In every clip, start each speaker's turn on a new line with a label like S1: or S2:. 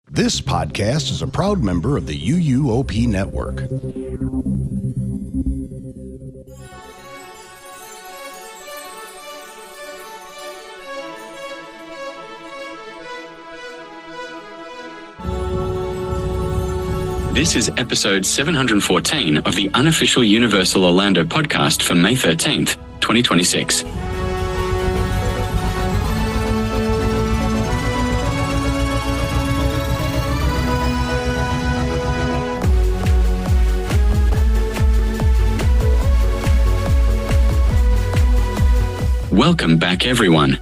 S1: This podcast is a proud member of the UUOP network.
S2: This is episode 714 of the unofficial Universal Orlando podcast for May 13th, 2026. Welcome back, everyone.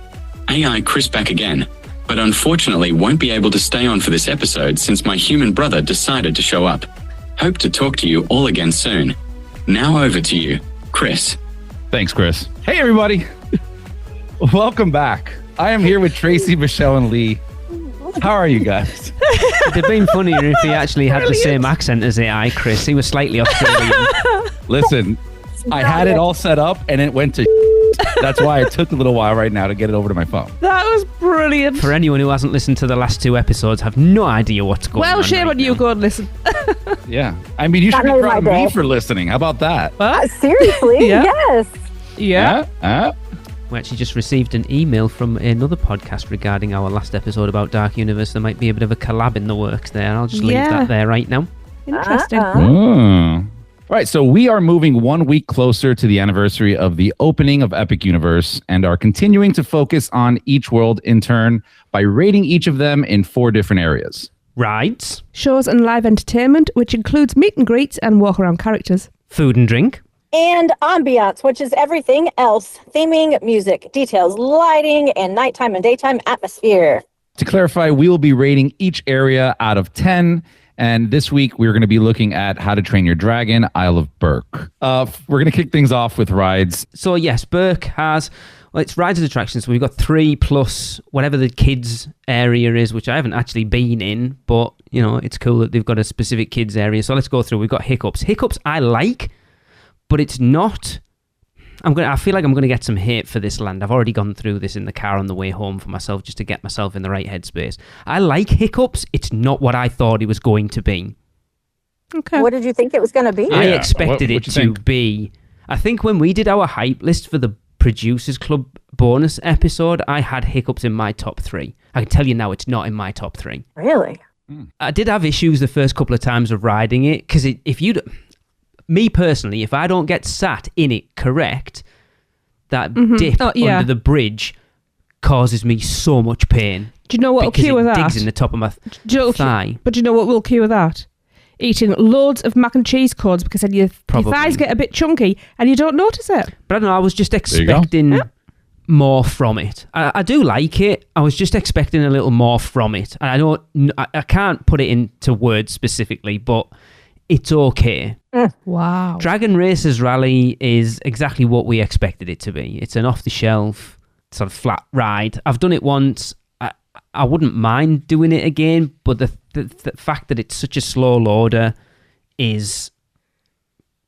S2: AI Chris back again, but unfortunately won't be able to stay on for this episode since my human brother decided to show up. Hope to talk to you all again soon. Now over to you, Chris.
S3: Thanks, Chris. Hey, everybody. Welcome back. I am here with Tracy, Michelle, and Lee. How are you guys?
S4: It'd have been funnier if he actually had the same accent as AI Chris. He was slightly Australian.
S3: Listen, I had it all set up and it went to That's why it took a little while right now to get it over to my phone.
S5: That was brilliant.
S4: For anyone who hasn't listened to the last two episodes, have no idea what's going on.
S5: Well, shame on you. Go and listen.
S3: Yeah. I mean, you should be proud of me for listening. How about that?
S6: Seriously?
S5: Yeah.
S6: Yes.
S5: Yeah.
S4: We actually just received an email from another podcast regarding our last episode about Dark Universe. There might be a bit of a collab in the works there. I'll just leave that there right now.
S5: Interesting.
S3: All right, so we are moving 1 week closer to the anniversary of the opening of Epic Universe and are continuing to focus on each world in turn by rating each of them in 4 different areas.
S4: Rides.
S5: Shows and live entertainment, which includes meet and greets and walk around characters.
S4: Food and drink.
S6: And ambiance, which is everything else. Theming, music, details, lighting, and nighttime and daytime atmosphere.
S3: To clarify, we will be rating each area out of 10. And this week, we're going to be looking at How to Train Your Dragon, Isle of Berk. We're going to kick things off with rides.
S4: So, yes, Berk has... Well, it's rides and attractions. So we've got 3 plus whatever the kids area is, which I haven't actually been in. But, you know, it's cool that they've got a specific kids area. So let's go through. We've got Hiccups. Hiccups I like, but it's not... I feel like I'm going to get some hate for this land. I've already gone through this in the car on the way home for myself just to get myself in the right headspace. I like Hiccups. It's not what I thought it was going to be.
S5: Okay.
S6: What did you think it was going to be?
S4: I expected it to be... I think when we did our hype list for the Producers Club bonus episode, I had Hiccups in my top 3. I can tell you now it's not in my top 3.
S6: Really?
S4: I did have issues the first couple of times of riding it, because me personally, if I don't get sat in it correct, that dip under the bridge causes me so much pain.
S5: Do you know what will cure that?
S4: It digs in the top of my thigh.
S5: But do you know what will cure that? Eating loads of mac and cheese cones, because then your thighs get a bit chunky and you don't notice it.
S4: But I don't know, I was just expecting more from it. I do like it. I was just expecting a little more from it. And I can't put it into words specifically, but it's okay.
S5: Wow.
S4: Dragon Racers Rally is exactly what we expected it to be. It's an off-the-shelf sort of flat ride. I've done it once. I wouldn't mind doing it again, but the fact that it's such a slow loader is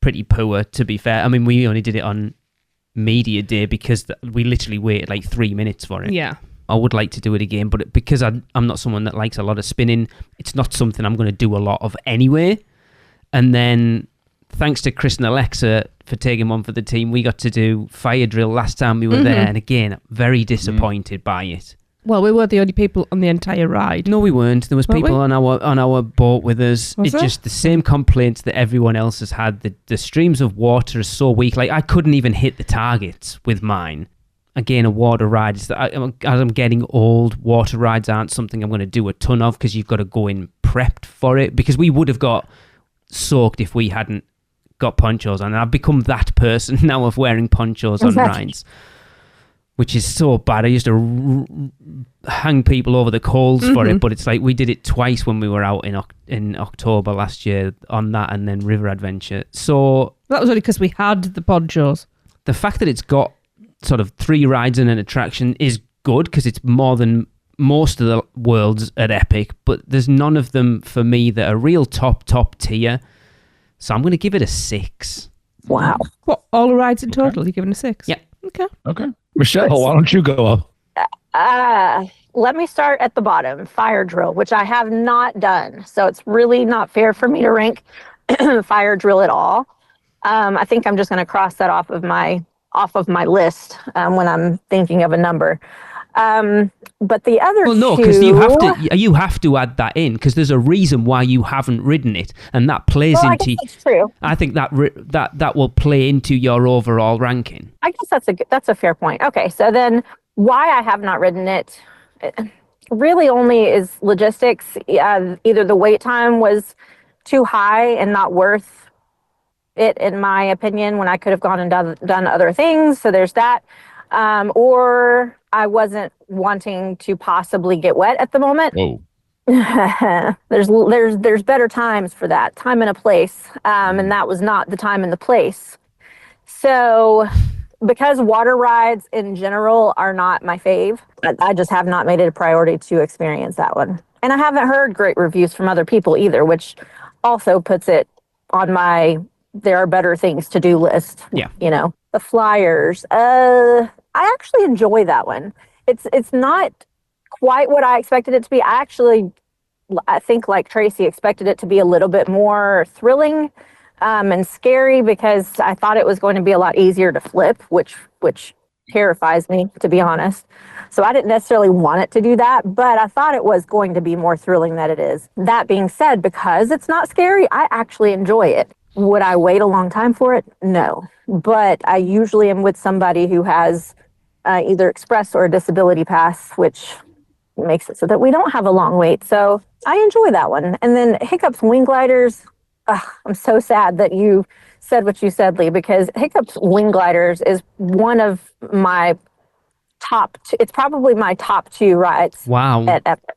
S4: pretty poor, to be fair. I mean, we only did it on media day because we literally waited like 3 minutes for it.
S5: Yeah.
S4: I would like to do it again, but because I'm not someone that likes a lot of spinning, it's not something I'm going to do a lot of anyway. And then, thanks to Chris and Alexa for taking one for the team, we got to do Fire Drill last time we were there. And again, very disappointed by it.
S5: Well, we were the only people on the entire ride.
S4: No, we weren't. There was people on our boat with us. It's just the same complaints that everyone else has had. The streams of water are so weak. Like, I couldn't even hit the targets with mine. Again, a water ride. As I'm getting old, water rides aren't something I'm going to do a ton of because you've got to go in prepped for it. Because we would have got soaked if we hadn't got ponchos on. And I've become that person now of wearing ponchos on rides, which is so bad. I used to hang people over the coals for it, but it's like we did it twice when we were out in October last year on that and then River Adventure. So
S5: that was only because we had the ponchos.
S4: The fact that it's got sort of 3 rides and an attraction is good because it's more than most of the worlds at Epic, but there's none of them for me that are real top tier. So I'm going to give it a 6.
S6: Wow.
S5: What, all the rides in total? You're giving a 6?
S4: Yeah.
S5: Okay.
S3: Michelle, why don't you go up?
S6: let me start at the bottom. Fire drill, which I have not done. So it's really not fair for me to rank fire drill at all. I think I'm just going to cross that off of my list when I'm thinking of a number. But the other
S4: because you have to add that in because there's a reason why you haven't ridden it, and that plays into. I guess that's true. I think that will play into your overall ranking.
S6: I guess that's a fair point. Okay, so then why I have not ridden it really only is logistics. Either the wait time was too high and not worth it, in my opinion, when I could have gone and done other things. So there's that. Or I wasn't wanting to possibly get wet at the moment.
S3: Whoa.
S6: There's better times for that, time and a place. And that was not the time and the place. So because water rides in general are not my fave, I just have not made it a priority to experience that one. And I haven't heard great reviews from other people either, which also puts it on my there are better things to do list.
S4: Yeah.
S6: You know, the flyers. I actually enjoy that one. It's not quite what I expected it to be. I think like Tracy expected it to be a little bit more thrilling and scary because I thought it was going to be a lot easier to flip, which terrifies me, to be honest. So I didn't necessarily want it to do that, but I thought it was going to be more thrilling than it is. That being said, because it's not scary, I actually enjoy it. Would I wait a long time for it? No. But I usually am with somebody who has either express or a disability pass, which makes it so that we don't have a long wait. So I enjoy that one. And then Hiccup's Wing Gliders. I'm so sad that you said what you said, Lee, because Hiccup's Wing Gliders is one of my top two. It's probably my top 2 rides.
S4: Wow.
S6: At Epic.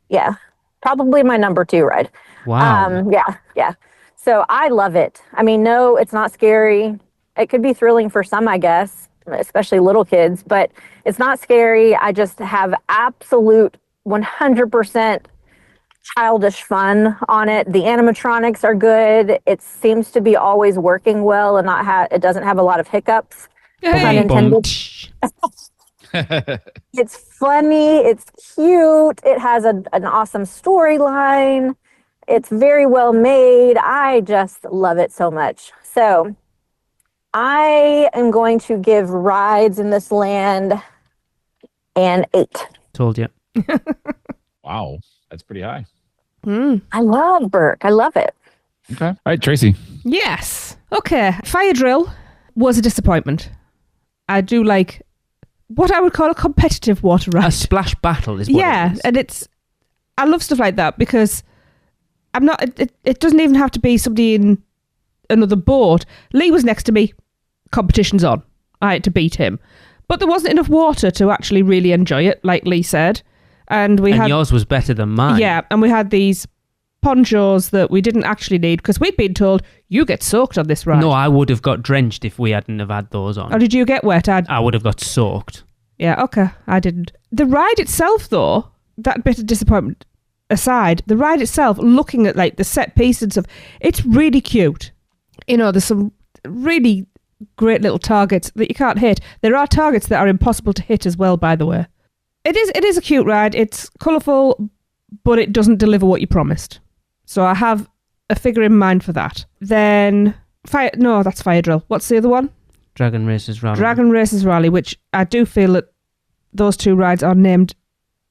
S6: Yeah. Probably my number 2 ride.
S4: Wow.
S6: Yeah. So I love it. I mean, no, it's not scary. It could be thrilling for some, I guess, especially little kids, but it's not scary. I just have absolute 100% childish fun on it. The animatronics are good. It seems to be always working well and it doesn't have a lot of hiccups. Pun intended. It's funny. It's cute. It has an awesome storyline. It's very well made. I just love it so much. So I am going to give rides in this land an 8.
S4: Told you.
S3: Wow. That's pretty high.
S6: I love Berk. I love it.
S3: Okay. All right, Tracy.
S5: Yes. Okay. Fire drill was a disappointment. I do like what I would call a competitive water ride.
S4: A splash battle is what it is.
S5: And I love stuff like that because I'm not, it doesn't even have to be somebody in another boat. Lee was next to me. Competition's on. I had to beat him. But there wasn't enough water to actually really enjoy it, like Lee said. And yours was better than mine. Yeah, and we had these ponchos that we didn't actually need because we'd been told, you get soaked on this ride.
S4: No, I would have got drenched if we hadn't have had those on.
S5: Or did you get wet?
S4: I would have got soaked.
S5: Yeah, okay. I didn't. The ride itself, though, that bit of disappointment aside, the ride itself, looking at like the set piece and stuff, it's really cute. You know, there's some really great little targets that you can't hit. There are targets that are impossible to hit as well, by the way. It is a cute ride. It's colourful, but it doesn't deliver what you promised. So I have a figure in mind for that. Then that's Fire Drill. What's the other one?
S4: Dragon Racers Rally.
S5: Dragon Racers Rally, which I do feel that those 2 rides are named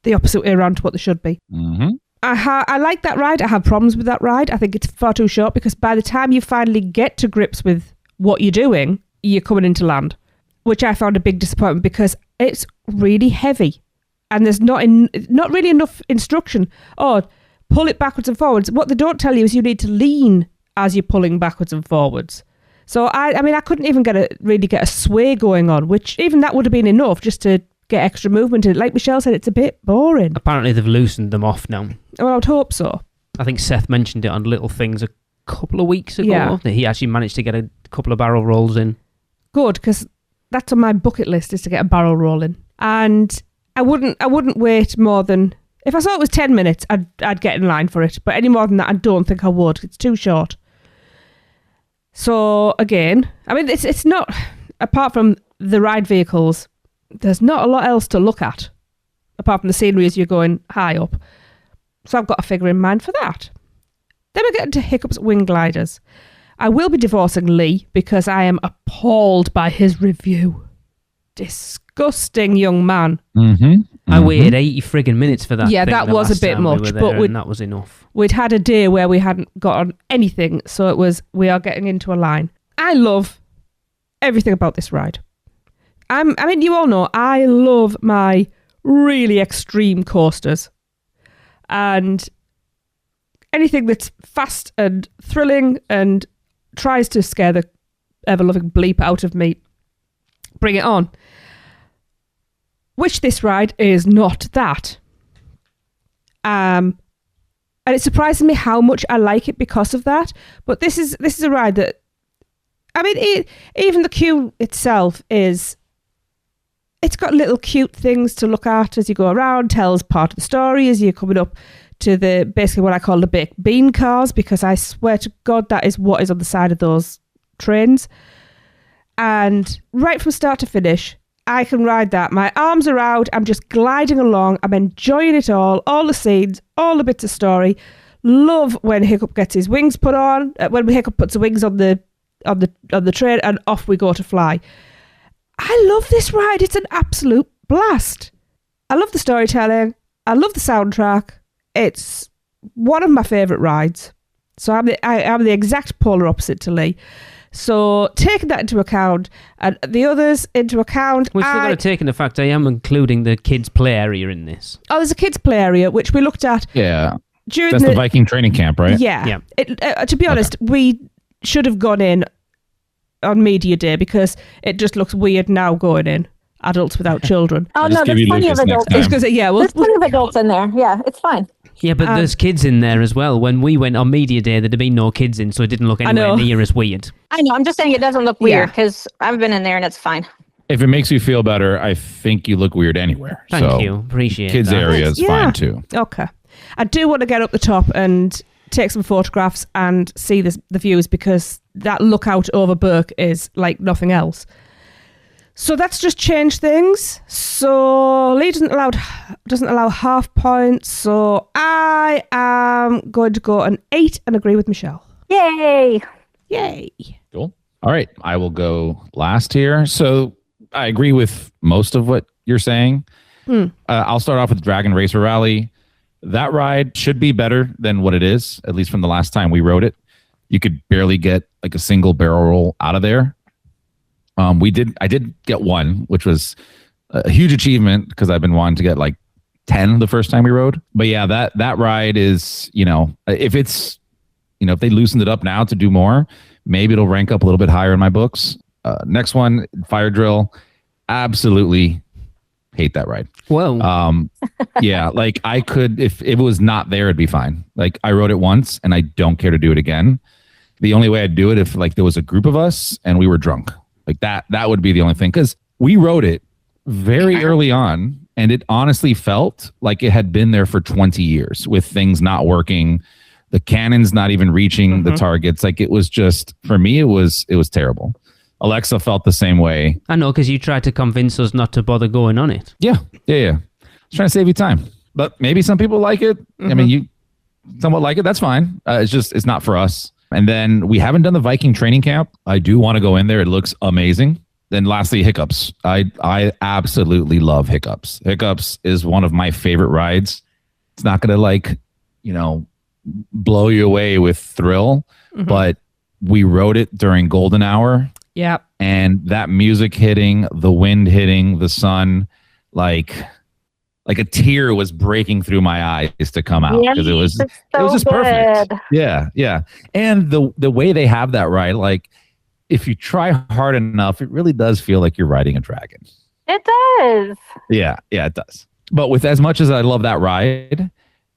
S5: the opposite way around to what they should be.
S3: Mm-hmm.
S5: I like that ride. I have problems with that ride. I think it's far too short because by the time you finally get to grips with what you're doing, you're coming into land, which I found a big disappointment because it's really heavy and there's not really enough instruction. Oh, pull it backwards and forwards. What they don't tell you is you need to lean as you're pulling backwards and forwards. So I couldn't even get a sway going on, which even that would have been enough just to get extra movement in it. Like Michelle said, it's a bit boring.
S4: Apparently they've loosened them off now.
S5: Well, I would hope so.
S4: I think Seth mentioned it on Little Things a couple of weeks ago, that he actually managed to get a couple of barrel rolls in.
S5: Good, because that's on my bucket list, is to get a barrel roll in. And I wouldn't wait more than, if I saw it was 10 minutes, I'd get in line for it. But any more than that, I don't think I would. It's too short. So again, I mean, it's not, apart from the ride vehicles, there's not a lot else to look at apart from the scenery as you're going high up. So I've got a figure in mind for that. Then we get into Hiccup's wing gliders. I will be divorcing Lee because I am appalled by his review. Disgusting young man.
S4: I waited 80 friggin' minutes for that.
S5: Yeah,
S4: thing
S5: that
S4: the
S5: was a
S4: last
S5: bit
S4: time we
S5: much,
S4: were
S5: but
S4: there, and that was enough.
S5: We'd had a day where we hadn't got on anything, so it was, we are getting into a line. I love everything about this ride. I mean, you all know, I love my really extreme coasters. And anything that's fast and thrilling and tries to scare the ever-loving bleep out of me, bring it on. Which this ride is not that. And it surprises me how much I like it because of that. But this is a ride that, I mean, even the queue itself is, it's got little cute things to look at as you go around, tells part of the story as you're coming up to the, basically what I call the baked bean cars, because I swear to God that is what is on the side of those trains. And right from start to finish, I can ride that. My arms are out. I'm just gliding along. I'm enjoying it all the scenes, all the bits of story. Love when Hiccup gets his wings put on. When Hiccup puts the wings on the train, and off we go to fly. I love this ride. It's an absolute blast. I love the storytelling. I love the soundtrack. It's one of my favourite rides. So I'm the exact polar opposite to Lee. So taking that into account and the others into account,
S4: We've still got to take in the fact I am including the kids' play area in this.
S5: Oh, there's a kids' play area which we looked at.
S3: Yeah,
S5: during
S3: that's the Viking training camp, right?
S5: Yeah. To be honest, we should have gone in on media day because it just looks weird now going in. Adults without children.
S6: Oh no, there's plenty of adults.
S5: There's plenty
S6: of adults in there. Yeah, it's fine.
S4: Yeah, but there's kids in there as well. When we went on media day, there'd have been no kids in, so it didn't look anywhere near as weird.
S6: I know. I'm just saying it doesn't look weird because I've been in there and it's fine.
S3: If it makes you feel better, I think you look weird anywhere.
S4: Thank you. Appreciate
S3: kids'
S4: that.
S3: area is fine too.
S5: Okay. I do want to get up the top and take some photographs and see the views because that lookout over Berk is like nothing else. So that's just changed things. So Lee doesn't allow half points. So I am going to go an 8 and agree with Michelle.
S6: Yay!
S3: Cool. All right, I will go last here. So I agree with most of what you're saying. I'll start off with Dragon Racer Rally. That ride should be better than what it is, at least from the last time we rode it. You could barely get like a single barrel roll out of there. I did get one, which was a huge achievement because I've been wanting to get like 10 the first time we rode. But yeah, that ride is, if they loosened it up now to do more, maybe it'll rank up a little bit higher in my books. Next one, Fire Drill. Absolutely hate that ride.
S4: Whoa.
S3: Yeah, like I could, if it was not there, it'd be fine. Like I rode it once and I don't care to do it again. The only way I'd do it if like there was a group of us and we were drunk. Like that would be the only thing. Because we rode it very early on and it honestly felt like it had been there for 20 years with things not working, the cannons not even reaching the targets. Like it was just, for me, it was terrible. Alexa felt the same way.
S4: I know, because you tried to convince us not to bother going on it.
S3: Yeah. I was trying to save you time. But maybe some people like it. I mean, you somewhat like it. That's fine. It's not for us. And then we haven't done the Viking training camp. I do want to go in there. It looks amazing. Then lastly, Hiccups. I absolutely love Hiccups. Hiccups is one of my favorite rides. It's not going to blow you away with thrill, but we rode it during golden hour.
S5: Yeah.
S3: And that music hitting, the wind hitting, the sun, like a tear was breaking through my eyes to come out because it was just perfect. Yeah. And the way they have that ride, like if you try hard enough, it really does feel like you're riding a dragon.
S6: It does.
S3: Yeah, it does. But with as much as I love that ride,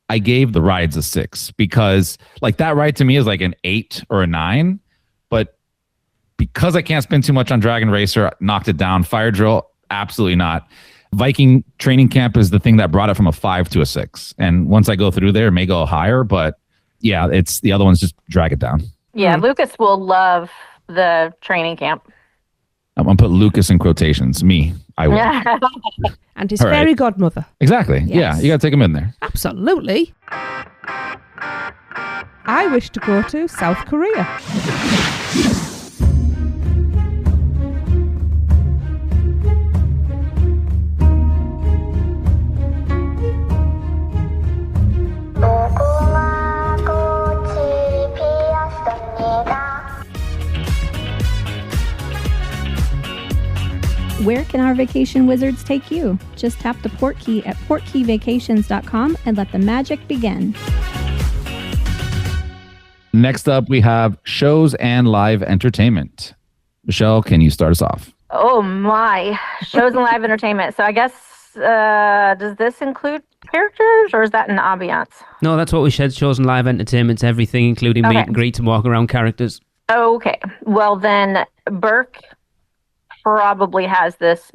S3: I gave the rides a 6 because like that ride to me is like an 8 or a 9. But because I can't spend too much on Dragon Racer, I knocked it down. Fire Drill, absolutely not. Viking training camp is the thing that brought it from a 5 to a 6. And once I go through there, it may go higher, but yeah, it's the other ones just drag it down.
S6: Yeah, Lucas will love the training camp.
S3: I'm going to put Lucas in quotations. Me. I will.
S5: And his
S3: All right.
S5: fairy godmother.
S3: Exactly.
S5: Yes.
S3: Yeah, you got to take him in there.
S5: Absolutely. I wish to go to South Korea.
S7: Where can our vacation wizards take you? Just tap the port key at portkeyvacations.com and let the magic begin.
S3: Next up, we have shows and live entertainment. Michelle, can you start us off?
S6: Oh my, shows and live entertainment. So I guess, does this include characters or is that an ambiance?
S4: No, that's what we said. Shows and live entertainment's everything, including meet and greets and walk around characters.
S6: Okay, well then Berk probably has this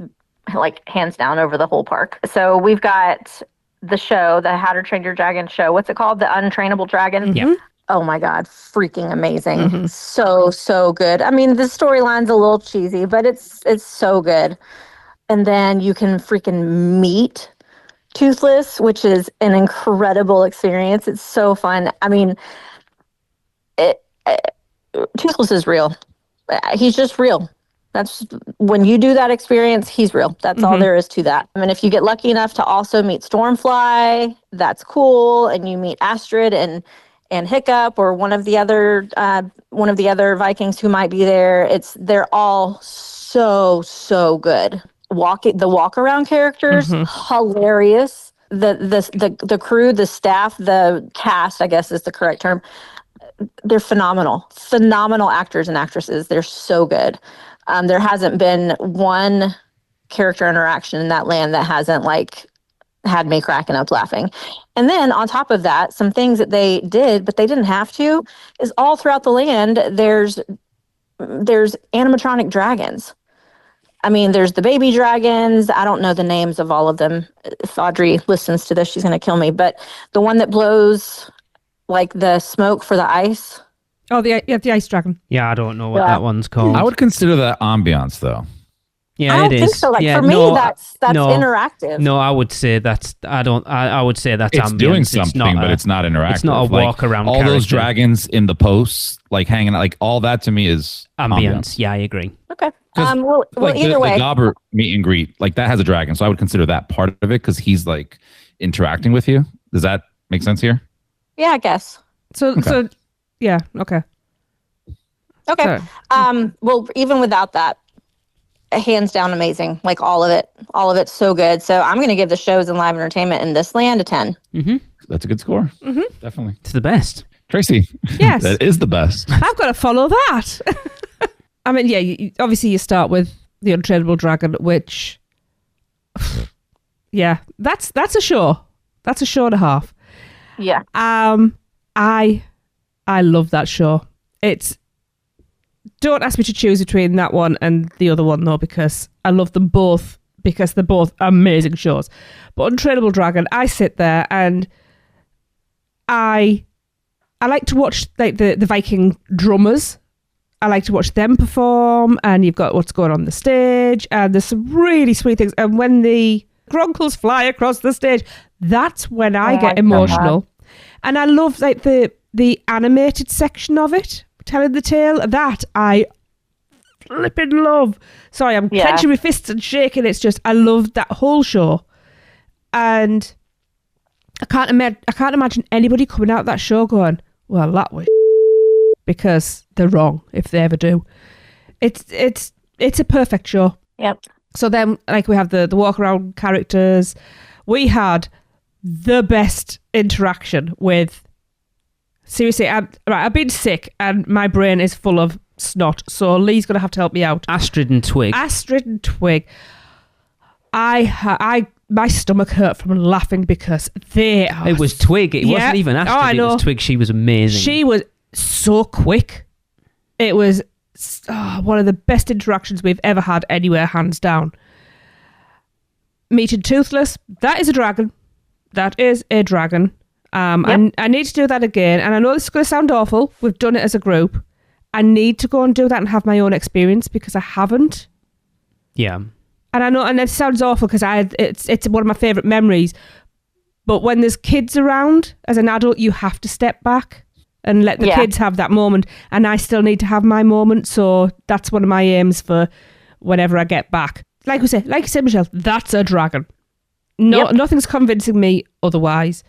S6: like hands down over the whole park. So we've got the show, the How to Train Your Dragon show. What's it called? The Untrainable Dragon?
S4: Yeah.
S6: Oh my God, freaking amazing. So good. I mean, the storyline's a little cheesy, but it's so good. And then you can freaking meet Toothless, which is an incredible experience. It's so fun. I mean, Toothless is real. He's just real. That's when you do that experience, he's real. That's all there is to that. I mean, if you get lucky enough to also meet Stormfly, that's cool. And you meet Astrid and Hiccup or one of the other Vikings who might be there. They're all so good. The walk around characters, hilarious. The crew, the staff, the cast, I guess is the correct term. They're phenomenal actors and actresses. They're so good. There hasn't been one character interaction in that land that hasn't had me cracking up laughing. And then on top of that, some things that they did, but they didn't have to, is all throughout the land, there's animatronic dragons. I mean, there's the baby dragons. I don't know the names of all of them. If Audrey listens to this, she's going to kill me. But the one that blows like the smoke for the ice.
S5: Oh, the ice dragon.
S4: Yeah, I don't know what that one's called.
S3: I would consider that ambiance, though.
S4: Yeah,
S6: I don't think so. For me, that's interactive.
S4: No, I would say that's. I would say that's.
S3: It's
S4: ambience.
S3: doing something, but it's not interactive.
S4: It's not a walk around.
S3: All those dragons in the posts, hanging out, all that to me is
S4: ambience. Yeah, I agree.
S6: Okay. Well, either way,
S3: the Gobber meet and greet, that has a dragon, so I would consider that part of it because he's interacting with you. Does that make sense here?
S6: Yeah, I guess.
S5: So yeah, okay.
S6: Okay.
S5: Sorry.
S6: Well, even without that, hands down amazing. All of it's so good. So I'm going to give the shows and live entertainment in this land a 10.
S3: That's a good score. Definitely.
S4: It's the best.
S3: Tracy.
S5: Yes.
S3: That is the best.
S5: I've got to follow that. I mean, yeah, obviously you start with the Untrainable Dragon, which, yeah, that's a show. That's a show and a half.
S6: Yeah.
S5: I love that show. Don't ask me to choose between that one and the other one though, because I love them both because they're both amazing shows. But Untrainable Dragon, I sit there and I like to watch the Viking drummers. I like to watch them perform, and you've got what's going on the stage, and there's some really sweet things. And when the gronkles fly across the stage, that's when I get emotional. And I love the animated section of it, telling the tale. That I flipping love. Sorry, I'm clenching my fists and shaking. It's just I love that whole show, and I can't imagine anybody coming out of that show going, "Well, that was," because they're wrong if they ever do. It's a perfect show.
S6: Yep.
S5: So then, we have the walk around characters. We had the best interaction with. Seriously, I've been sick and my brain is full of snot. So Lee's going to have to help me out.
S4: Astrid and Twig.
S5: My stomach hurt from laughing because they are.
S4: It was Twig. It wasn't even Astrid.
S5: I know.
S4: It was Twig. She was amazing.
S5: She was so quick. It was one of the best interactions we've ever had anywhere, hands down. Meeting Toothless. That is a dragon. That is a dragon. And I need to do that again. And I know this is going to sound awful. We've done it as a group. I need to go and do that and have my own experience because I haven't.
S4: Yeah.
S5: And I know, and it sounds awful because it's one of my favourite memories. But when there's kids around, as an adult, you have to step back and let the kids have that moment. And I still need to have my moment. So that's one of my aims for whenever I get back. Like you said, Michelle, that's a dragon. No, nothing's convincing me otherwise.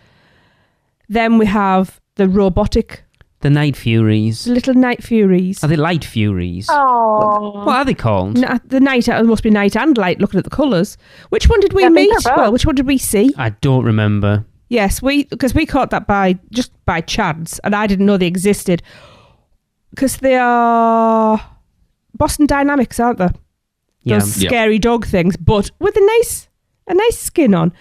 S5: Then we have the robotic.
S4: The Night Furies.
S5: The little Night Furies.
S4: Are they Light Furies?
S6: Oh.
S4: What are they called?
S5: The night, it must be night and light, looking at the colours. Which one did we meet? Well, which one did we see?
S4: I don't remember.
S5: Yes, because we caught that by chance, and I didn't know they existed. Because they are Boston Dynamics, aren't they? Those scary dog things, but with a nice skin on.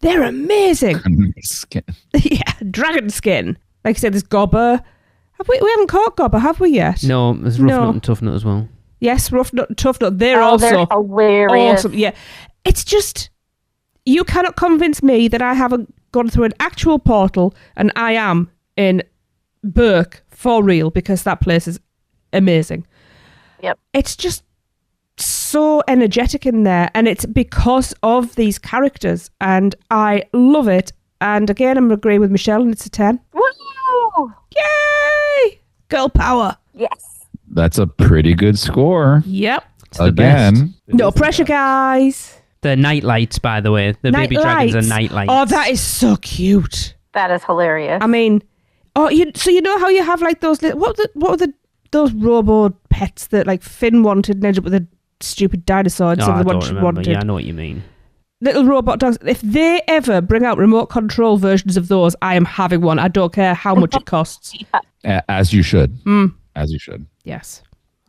S5: They're amazing.
S3: Skin.
S5: Yeah, dragon skin. Like I said, there's Gobber. We haven't caught Gobber, have we yet?
S4: No, there's Rough Nut and Tough Nut as well.
S5: Yes, Rough Nut and Tough Nut. They're also
S6: hilarious.
S5: Awesome. Yeah, it's just, you cannot convince me that I haven't gone through an actual portal and I am in Berk for real, because that place is amazing.
S6: Yep.
S5: It's just so energetic in there, and it's because of these characters, and I love it. And again, I'm agreeing with Michelle, and it's a 10.
S6: Woo!
S5: Yay! Girl power.
S6: Yes.
S3: That's a pretty good score.
S5: Yep.
S3: Again.
S5: No pressure, guys.
S4: The night lights, by the way. The baby dragons are night lights.
S5: Oh, that is so cute.
S6: That is hilarious.
S5: I mean, so you know how you have like those what were those robo pets that like Finn wanted and ended up with a stupid dinosaur instead of the one she wanted?
S4: Yeah, I know what you mean.
S5: Little robot dogs. If they ever bring out remote control versions of those, I am having one. I don't care how much it costs.
S3: As you should. As you should.
S5: Yes,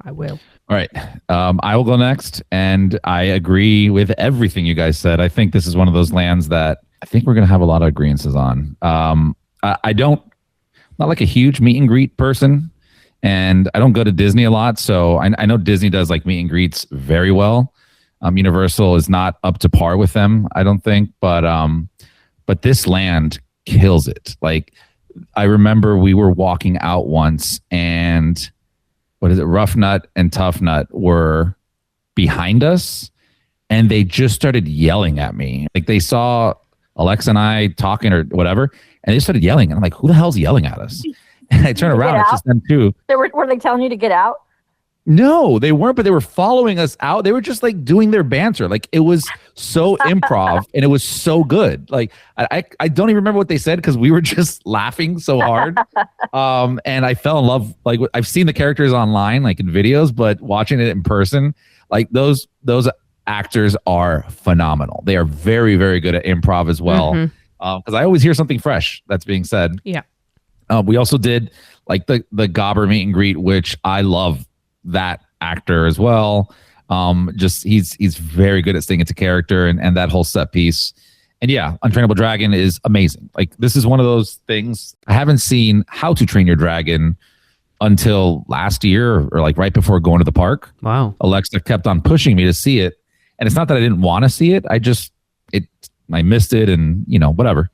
S5: I will.
S3: All right. I will go next, and I agree with everything you guys said. I think this is one of those lands that I think we're going to have a lot of agreements on. Not like a huge meet and greet person, and I don't go to Disney a lot, so I know Disney does like meet and greets very well. Universal is not up to par with them, I don't think, but this land kills it. Like, I remember we were walking out once, and Rough Nut and Tough Nut were behind us, and they just started yelling at me. Like, they saw Alexa and I talking or whatever, and they started yelling, and I'm like, who the hell's yelling at us? And I turn around, it's just them too.
S6: Were they telling you to get out?
S3: No, they weren't, but they were following us out. They were just like doing their banter. Like, it was so improv and it was so good. Like, I don't even remember what they said because we were just laughing so hard. And I fell in love. Like, I've seen the characters online, like in videos, but watching it in person, like those actors are phenomenal. They are very, very good at improv as well. Because I always hear something fresh that's being said.
S5: Yeah.
S3: We also did like the Gobber meet and greet, which I love that actor as well. He's very good at staying into character and that whole set piece. And yeah, Untrainable Dragon is amazing. Like, this is one of those things. I haven't seen How to Train Your Dragon until last year or like right before going to the park.
S4: Wow.
S3: Alexa kept on pushing me to see it. And it's not that I didn't want to see it. I missed it, and whatever.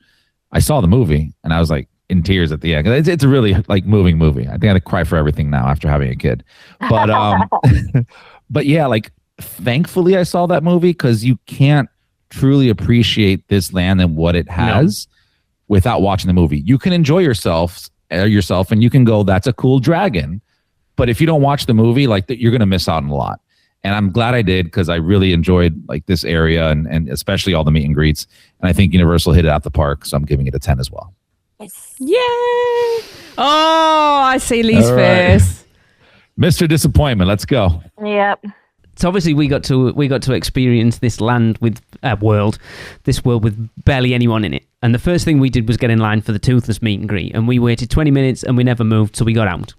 S3: I saw the movie and I was like in tears at the end. It's a really like moving movie. I think I'd cry for everything now after having a kid. But but yeah, like, thankfully I saw that movie, because you can't truly appreciate this land and what it has without watching the movie. You can enjoy yourself and you can go, that's a cool dragon. But if you don't watch the movie, like, you're going to miss out on a lot. And I'm glad I did, because I really enjoyed like this area and especially all the meet and greets. And I think Universal hit it out the park. So I'm giving it a 10 as well.
S6: Yes.
S5: Yay! Oh, I see Lee's face.
S3: Mr. Disappointment, let's go.
S6: Yep.
S4: So obviously we got to experience this land with world with barely anyone in it. And the first thing we did was get in line for the Toothless meet and greet, and we waited 20 minutes and we never moved, so we got out.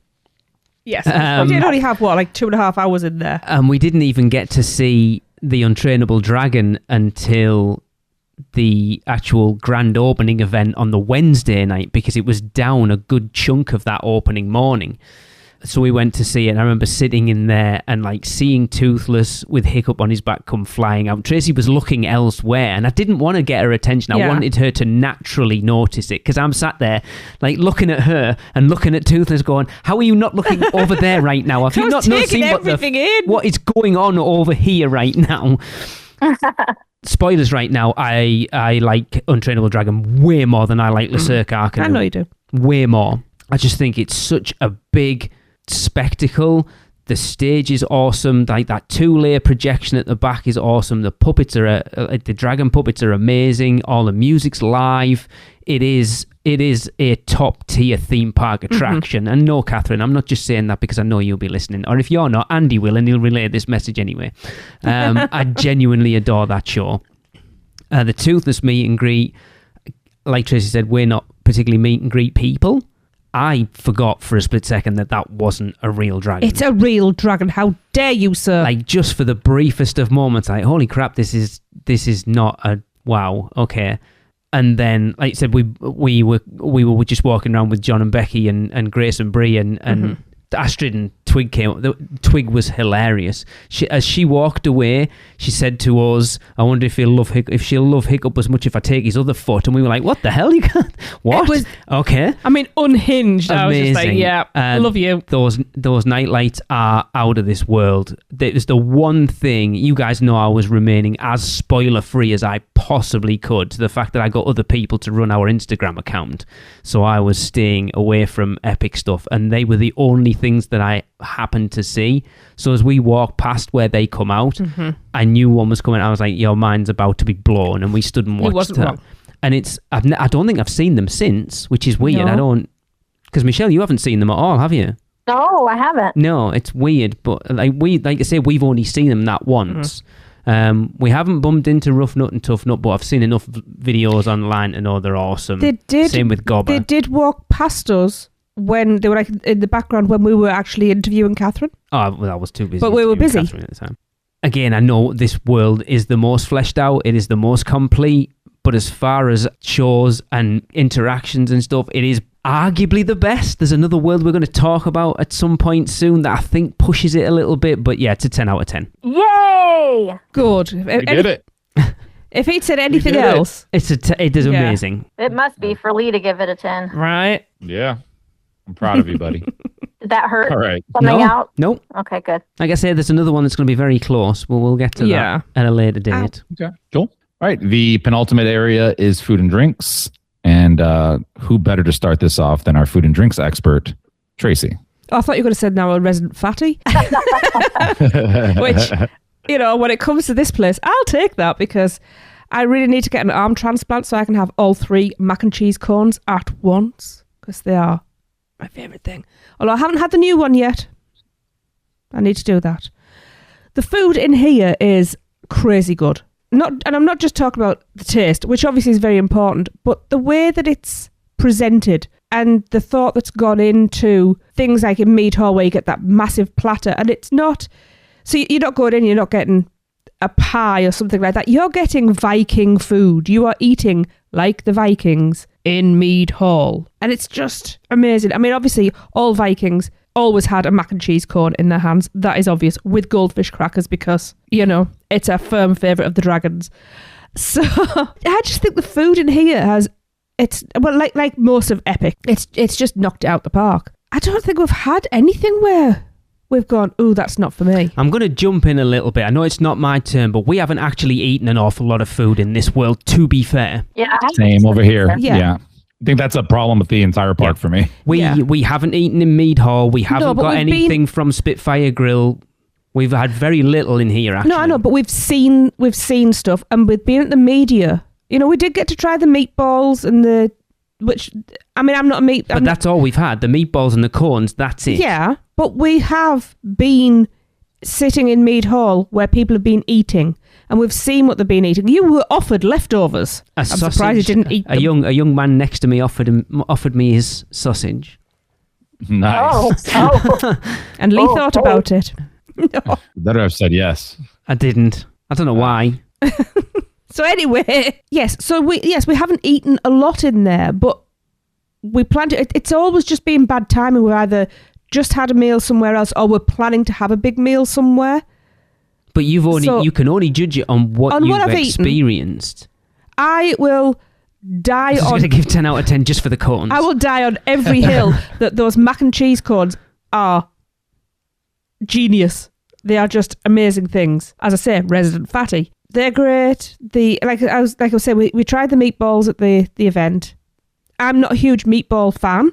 S5: Yes, we did only have 2.5 hours in there,
S4: and we didn't even get to see the Untrainable Dragon until the actual grand opening event on the Wednesday night, because it was down a good chunk of that opening morning. So we went to see it, and I remember sitting in there and like seeing Toothless with Hiccup on his back come flying out. Tracy was looking elsewhere, and I didn't want to get her attention. I wanted her to naturally notice it, because I'm sat there like looking at her and looking at Toothless going, how are you not looking over there right now? Have you not seen what is going on over here right now? Spoilers right now, I like Untrainable Dragon way more than I like Berserk Arcanum.
S5: I know you do.
S4: Way more. I just think it's such a big spectacle. The stage is awesome. Like that 2-layer projection at the back is awesome. The puppets are the dragon puppets are amazing. All the music's live. It is a top tier theme park attraction. And no, Catherine, I'm not just saying that because I know you'll be listening. Or if you're not, Andy will, and he'll relay this message anyway. I genuinely adore that show. The Toothless meet and greet, like Tracy said, we're not particularly meet and greet people. I forgot for a split second that wasn't a real dragon.
S5: It's a real dragon. How dare you, sir?
S4: Like, just for the briefest of moments, like, holy crap, this is not a wow. Okay. And then, like I said, we were just walking around with John and Becky and Grace and Bree and Astrid and Twig came. Twig was hilarious. As she walked away, she said to us, "I wonder if she'll love Hiccup as much if I take his other foot." And we were like, "What the hell? You can't? What? Okay."
S5: I mean, unhinged.
S4: Amazing.
S5: I was just like, "Yeah, love you."
S4: Those night lights are out of this world. There's the one thing, you guys know I was remaining as spoiler free as I possibly could, to the fact that I got other people to run our Instagram account, so I was staying away from epic stuff, and they were the only things that I happened to see. So as we walked past where they come out, I knew one was coming. I was like, "Your mind's about to be blown," and we stood and watched.
S5: He wasn't wrong.
S4: And I don't think I've seen them since, which is weird.
S5: No.
S4: I don't, because Michelle, you haven't seen them at all, have you?
S6: No, I haven't.
S4: No, it's weird, but like I say, we've only seen them that once. We haven't bumped into Rough Nut and Tough Nut, but I've seen enough videos online to know they're awesome.
S5: They did.
S4: Same with Gobber.
S5: They did walk past us when they were like in the background when we were actually interviewing Catherine.
S4: Oh, well, I was too busy.
S5: But we were busy.
S4: Catherine at the time. Again, I know this world is the most fleshed out. It is the most complete. But as far as shows and interactions and stuff, it is arguably the best. There's another world we're going to talk about at some point soon that I think pushes it a little bit. But yeah, it's a 10 out of 10.
S6: Yay!
S5: Good.
S3: We did it.
S5: If he'd said anything else,
S4: It is amazing.
S6: It must be for Lee to give it a 10.
S5: right?
S3: Yeah. I'm proud of you, buddy.
S6: Did that hurt?
S3: All right.
S6: Coming out?
S4: Nope.
S6: Okay, good.
S4: Like I said, there's another one that's going to be very close. But we'll get to that at a later date.
S3: Okay. Cool. All right. The penultimate area is food and drinks. And who better to start this off than our food and drinks expert, Tracy?
S5: Oh, I thought you could have said now a resident fatty. Which, when it comes to this place, I'll take that because I really need to get an arm transplant so I can have all 3 mac and cheese cones at once because they are my favourite thing. Although I haven't had the new one yet. I need to do that. The food in here is crazy good. And I'm not just talking about the taste, which obviously is very important, but the way that it's presented and the thought that's gone into things like in Mead Hall where you get that massive platter and it's not... So you're not going in, you're not getting a pie or something like that. You're getting Viking food. You are eating like the Vikings in Mead Hall. And it's just amazing. I mean, obviously, all Vikings always had a mac and cheese cone in their hands. That is obvious, with goldfish crackers because, it's a firm favourite of the dragons. So I just think the food in here like most of Epic, it's just knocked it out the park. I don't think we've had anything where we've gone, ooh, that's not for me.
S4: I'm going to jump in a little bit. I know it's not my turn, but we haven't actually eaten an awful lot of food in this world, to be fair.
S6: Yeah.
S3: Same over here.
S5: Yeah.
S3: I think that's a problem with the entire park for me.
S4: We haven't eaten in Mead Hall. We haven't got anything from Spitfire Grill. We've had very little in here, actually.
S5: No, I know, but we've seen stuff, and we've been at the media. We did get to try the meatballs and I'm not a meat...
S4: But that's all we've had. The meatballs and the cones, that's it.
S5: Yeah, but we have been sitting in Mead Hall where people have been eating, and we've seen what they've been eating. You were offered leftovers. I'm surprised you didn't eat them.
S4: A young man next to me offered me his sausage.
S3: Nice.
S6: Oh.
S5: And Lee thought about it. No.
S3: Better have said yes.
S4: I didn't. I don't know why.
S5: So anyway, yes. So we haven't eaten a lot in there, but we plan to. It's always just been bad timing. We either just had a meal somewhere else, or we're planning to have a big meal somewhere.
S4: But you can only judge it on what you've
S5: I've
S4: experienced.
S5: Eaten. I will die on.
S4: I'm going to give 10 out of 10 just for the cones.
S5: I will die on every hill that those mac and cheese cones are genius. They are just amazing things. As I say, resident fatty. They're great. Like I was saying, we tried the meatballs at the event. I'm not a huge meatball fan,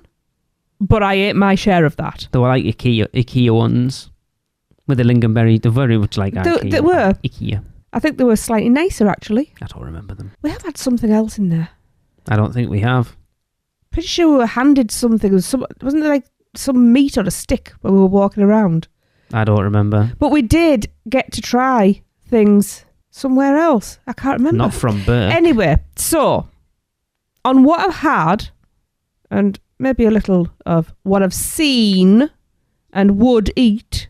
S5: but I ate my share of that.
S4: They were like IKEA ones with the lingonberry. They're very much like IKEA.
S5: They were.
S4: IKEA.
S5: I think they were slightly nicer, actually.
S4: I don't remember them.
S5: We have had something else in there.
S4: I don't think we have.
S5: Pretty sure we were handed something. Wasn't there like some meat on a stick when we were walking around?
S4: I don't remember.
S5: But we did get to try things somewhere else. I can't remember.
S4: Not from Berk.
S5: Anyway, so on what I've had, and maybe a little of what I've seen and would eat.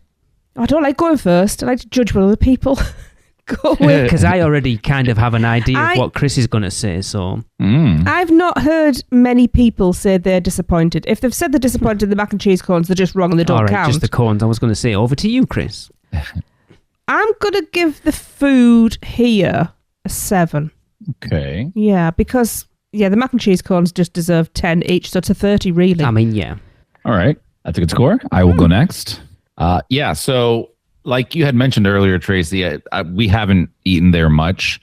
S5: I don't like going first. I like to judge what other people go with.
S4: Because I already kind of have an idea of what Chris is going to say, so...
S5: I've not heard many people say they're disappointed. If they've said they're disappointed in the mac and cheese cones, they're just wrong and they don't count.
S4: Just the cones. I was going to say, over to you, Chris.
S5: I'm going to give the food here a 7.
S3: Okay.
S5: Yeah, because... Yeah, the mac and cheese cones just deserve 10 each, so it's a 30, really.
S4: I mean, yeah.
S3: All right. That's a good score. I will go next. Yeah, so like you had mentioned earlier, Tracy, we haven't eaten there much.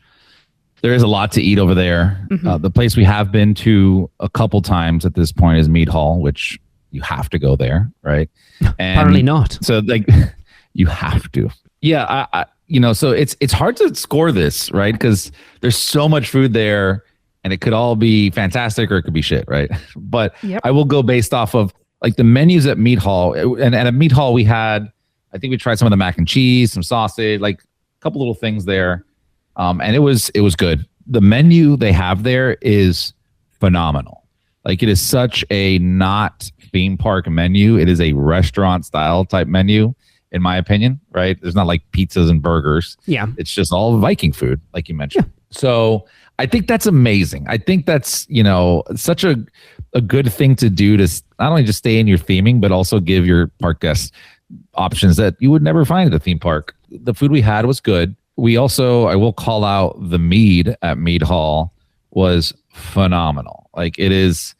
S3: There is a lot to eat over there. The place we have been to a couple times at this point is Mead Hall, which you have to go there, right? And
S4: apparently not.
S3: So like you have to. Yeah, so it's hard to score this, right? Because there's so much food there. And it could all be fantastic or it could be shit, right? But I will go based off of like the menus at Meat Hall. And at Meat Hall, we had, I think we tried some of the mac and cheese, some sausage, like a couple little things there. And it was good. The menu they have there is phenomenal. Like it is such a not theme park menu. It is a restaurant style type menu, in my opinion, right? There's not like pizzas and burgers.
S4: Yeah.
S3: It's just all Viking food, like you mentioned. Yeah. So I think that's amazing. I think that's, such a good thing to do to not only just stay in your theming, but also give your park guests options that you would never find at a theme park. The food we had was good. We also, I will call out the mead at Mead Hall was phenomenal. Like it is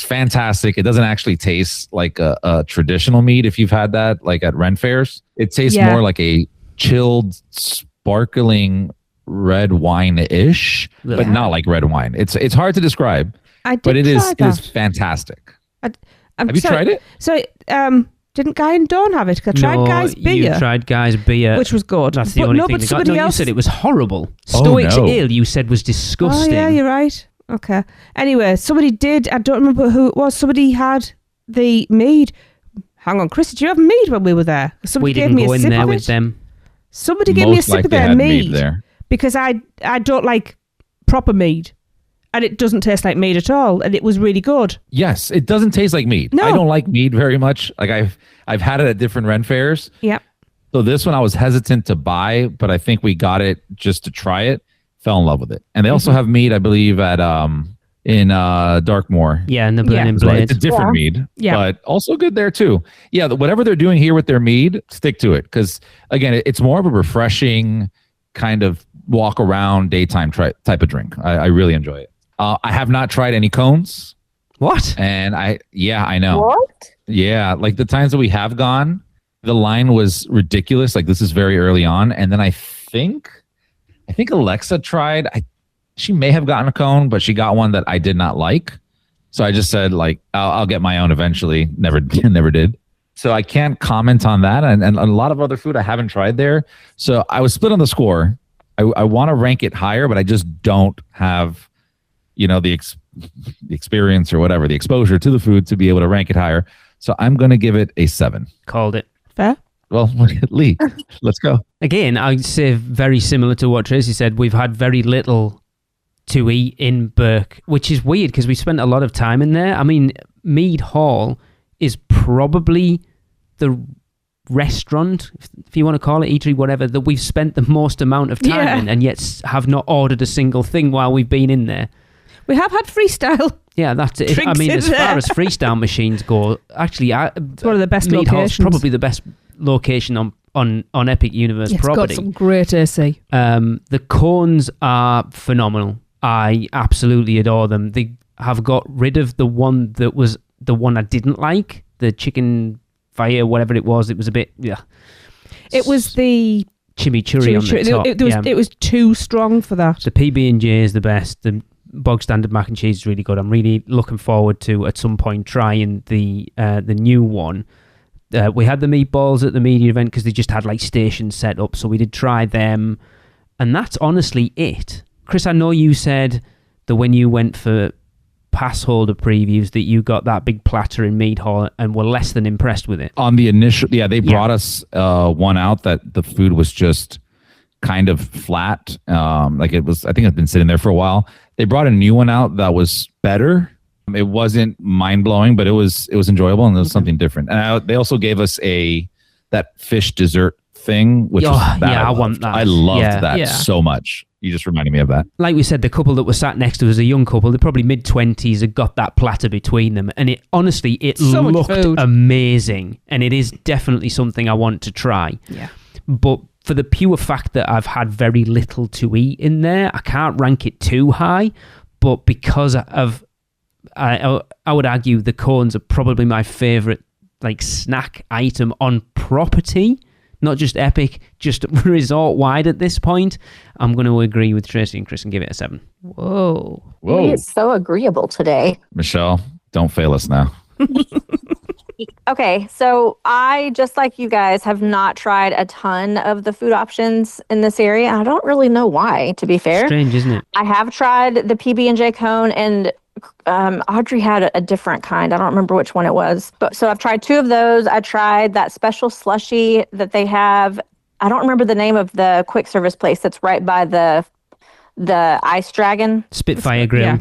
S3: fantastic. It doesn't actually taste like a traditional mead if you've had that, like at Ren fairs. It tastes more like a chilled, sparkling red wine-ish, but not like red wine. It's hard to describe, but it is fantastic. Have you tried it?
S5: So didn't Guy and Dawn have it? I tried Guy's beer.
S4: You tried Guy's beer,
S5: which was good.
S4: That's the only thing.
S5: Somebody else...
S4: you said it was horrible. Stoic's ale, you said, was disgusting.
S5: Oh yeah, you're right. Okay. Anyway, somebody did. I don't remember who it was. Somebody had the mead. Hang on, Chris, did you have mead when we were there?
S4: We didn't go in there with them.
S5: Somebody gave me a sip of their mead there. Because I don't like proper mead. And it doesn't taste like mead at all. And it was really good.
S3: Yes, it doesn't taste like mead. No. I don't like mead very much. Like I've had it at different Ren fairs.
S5: Yeah.
S3: So this one I was hesitant to buy, but I think we got it just to try it. Fell in love with it. And they also have mead, I believe, at in Darkmoor.
S4: Yeah, in the Burning Blade.
S3: It's a different mead, but also good there too. Yeah, whatever they're doing here with their mead, stick to it. Because again, it's more of a refreshing kind of walk around daytime type of drink. I really enjoy it. I have not tried any cones.
S4: What?
S3: And I know.
S6: What?
S3: Yeah, like the times that we have gone, the line was ridiculous. Like this is very early on. And then I think Alexa tried. She may have gotten a cone, but she got one that I did not like. So I just said like, I'll get my own eventually. Never did. So I can't comment on that. And a lot of other food I haven't tried there. So I was split on the score. I want to rank it higher, but I just don't have, the experience or whatever, the exposure to the food to be able to rank it higher. So I'm going to give it a 7.
S4: Called it.
S5: Fair.
S3: Well, Lee, let's go.
S4: Again, I'd say very similar to what Tracy said. We've had very little to eat in Berk, which is weird because we spent a lot of time in there. I mean, Mead Hall is probably the restaurant, if you want to call it, eatery, whatever, that we've spent the most amount of time in, and yet have not ordered a single thing while we've been in there.
S5: We have had freestyle.
S4: Yeah, that's it. I mean, as far as freestyle machines go, actually,
S5: it's one of the best
S4: Mead
S5: locations.
S4: Hall's probably the best location on Epic Universe property.
S5: It's got some great AC.
S4: The cones are phenomenal. I absolutely adore them. They have got rid of the one that was the one I didn't like, the chicken fire, whatever it was. It was a bit,
S5: It was the
S4: chimichurri on the top.
S5: It was too strong for that.
S4: The PB&J is the best. The bog standard mac and cheese is really good. I'm really looking forward to at some point trying the new one. We had the meatballs at the media event because they just had like stations set up, so we did try them, and that's honestly it. Chris, I know you said that when you went for pass holder previews that you got that big platter in Mead Hall and were less than impressed with it.
S3: On the initial, they brought us one out that the food was just kind of flat. Like it was, I think it's been sitting there for a while. They brought a new one out that was better. It wasn't mind blowing, but it was enjoyable and it was something different. And they also gave us that fish dessert thing, which was that
S4: I want that.
S3: I loved that so much. You just reminded me of that.
S4: Like we said, the couple that were sat next to us, a young couple, they're probably mid-20s, had got that platter between them. And it honestly,
S5: so
S4: looked amazing. And it is definitely something I want to try.
S5: Yeah.
S4: But for the pure fact that I've had very little to eat in there, I can't rank it too high. But because I would argue the cones are probably my favourite like snack item on property. Not just Epic, just resort-wide at this point. I'm going to agree with Tracy and Chris and give it a 7.
S5: Whoa.
S6: It's so agreeable today.
S3: Michelle, don't fail us now.
S6: Okay, so I, just like you guys, have not tried a ton of the food options in this area. I don't really know why, to be fair.
S4: Strange, isn't it?
S6: I have tried the PB&J cone, and Audrey had a different kind. I don't remember which one it was. But so I've tried 2 of those. I tried that special slushie that they have. I don't remember the name of the quick service place that's right by the Ice Dragon.
S4: Spitfire Grill.